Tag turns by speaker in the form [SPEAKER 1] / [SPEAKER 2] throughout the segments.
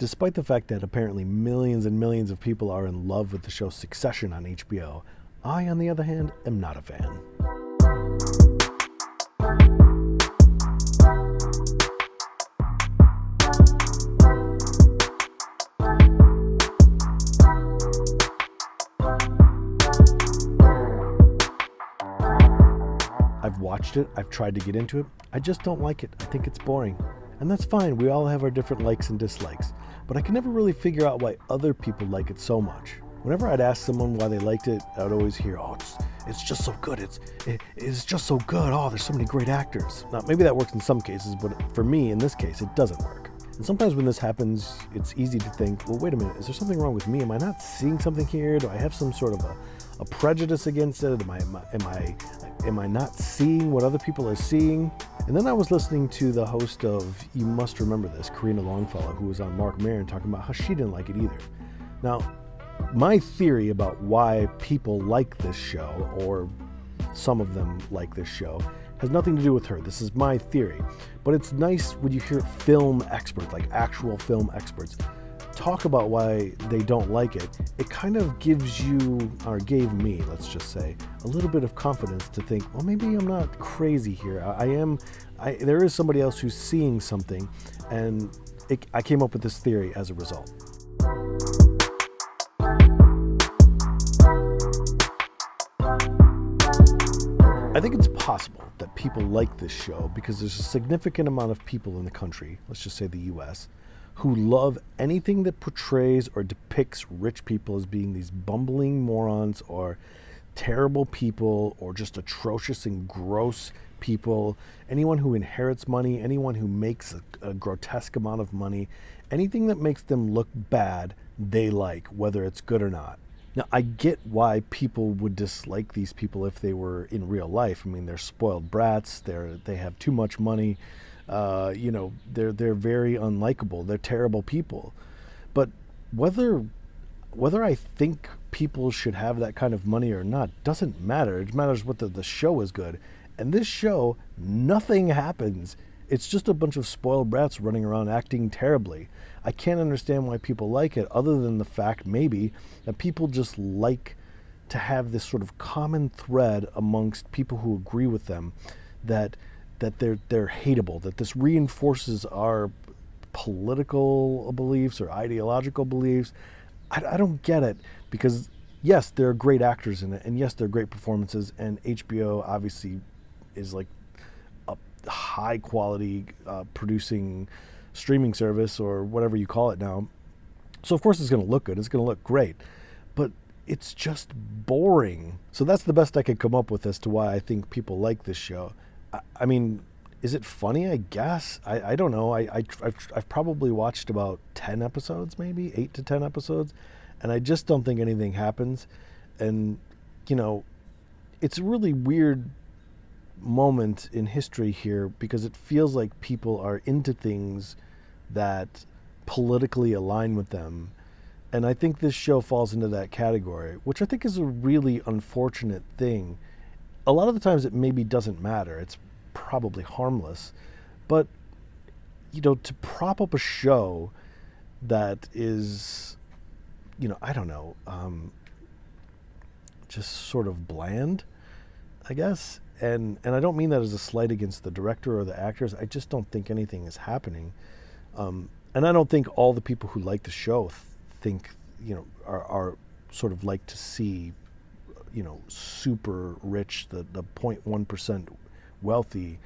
[SPEAKER 1] Despite the fact that apparently millions and millions of people are in love with the show Succession on HBO, I, on the other hand, am not a fan. I've watched it, I've tried to get into it, I just don't like it. I think it's boring. And that's fine, we all have our different likes and dislikes. But I can never really figure out why other people like it so much. Whenever I'd ask someone why they liked it, I'd always hear, oh, it's just so good, it's just so good, oh, there's so many great actors. Now, maybe that works in some cases, but for me, in this case, it doesn't work. And sometimes when this happens, it's easy to think, well, wait a minute, is there something wrong with me? Am I not seeing something here? Do I have some sort of a prejudice against it? Am I not seeing what other people are seeing? And then I was listening to the host of You Must Remember This, Karina Longfellow, who was on Mark Maron talking about how she didn't like it either. Now, my theory about why people like this show, or some of them like this show, has nothing to do with her. This is my theory. But it's nice when you hear film experts, like actual film experts, talk about why they don't like it. It kind of gives you, or gave me, let's just say, a little bit of confidence to think, well, maybe I'm not crazy here. There is somebody else who's seeing something, and I came up with this theory as a result. I think it's possible that people like this show because there's a significant amount of people in the country, let's just say the US, who love anything that portrays or depicts rich people as being these bumbling morons or terrible people or just atrocious and gross people. Anyone who inherits money, anyone who makes a grotesque amount of money, anything that makes them look bad, they like, whether it's good or not. Now, I get why people would dislike these people if they were in real life. I mean, they're spoiled brats, they have too much money, they're very unlikable, they're terrible people. But whether I think people should have that kind of money or not doesn't matter. It matters whether the show is good. And this show, nothing happens. It's just a bunch of spoiled brats running around acting terribly. I can't understand why people like it, other than the fact maybe that people just like to have this sort of common thread amongst people who agree with them, that they're hateable, that this reinforces our political beliefs or ideological beliefs. I don't get it, because yes, there are great actors in it, and yes, there are great performances, and HBO obviously is like a high quality producing streaming service or whatever you call it now. So of course it's going to look good, it's going to look great, but it's just boring. So that's the best I could come up with as to why I think people like this show. I mean, is it funny? I guess. I don't know. I've probably watched about 10 episodes, maybe 8 to 10 episodes, and I just don't think anything happens. And, it's a really weird moment in history here, because it feels like people are into things that politically align with them. And I think this show falls into that category, which I think is a really unfortunate thing. A lot of the times it maybe doesn't matter. It's probably harmless. But, to prop up a show that is, I don't know, just sort of bland, I guess. And I don't mean that as a slight against the director or the actors. I just don't think anything is happening. And I don't think all the people who like the show think, are sort of like to see, super rich, the 0.1% wealthy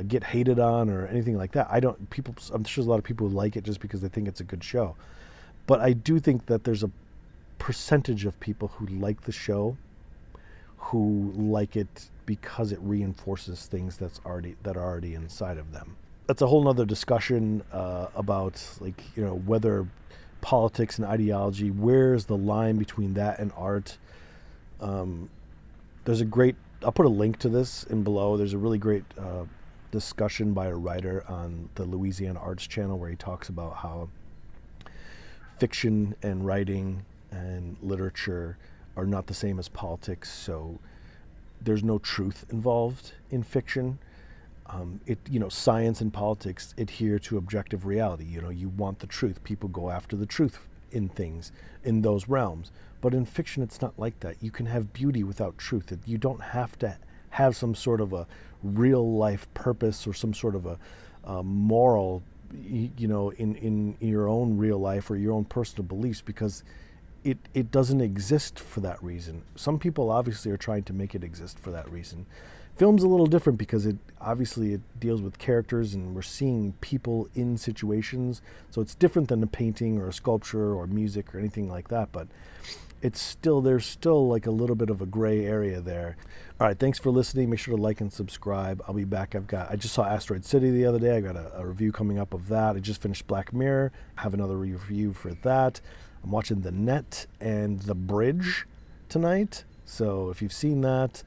[SPEAKER 1] get hated on or anything like that. I'm sure there's a lot of people who like it just because they think it's a good show. But I do think that there's a percentage of people who like the show who like it because it reinforces things that are already inside of them. That's a whole nother discussion about whether politics and ideology, where's the line between that and art. There's I'll put a link to this in below. There's a really great discussion by a writer on the Louisiana Arts Channel where he talks about how fiction and writing and literature are not the same as politics, so there's no truth involved in fiction. Science and politics adhere to objective reality. You want the truth. People go after the truth in things, in those realms. But in fiction, it's not like that. You can have beauty without truth. You don't have to have some sort of a real life purpose or some sort of a moral, in your own real life or your own personal beliefs, because it doesn't exist for that reason. Some people obviously are trying to make it exist for that reason. Film's a little different because it deals with characters and we're seeing people in situations. So it's different than a painting or a sculpture or music or anything like that, but there's still like a little bit of a gray area there. All right, thanks for listening. Make sure to like and subscribe. I'll be back. I just saw Asteroid City the other day. I got a review coming up of that. I just finished Black Mirror. I have another review for that. I'm watching The Net and The Bridge tonight. So if you've seen that,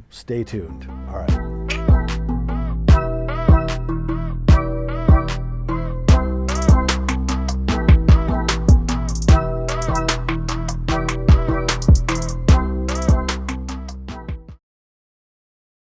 [SPEAKER 1] stay tuned. All right.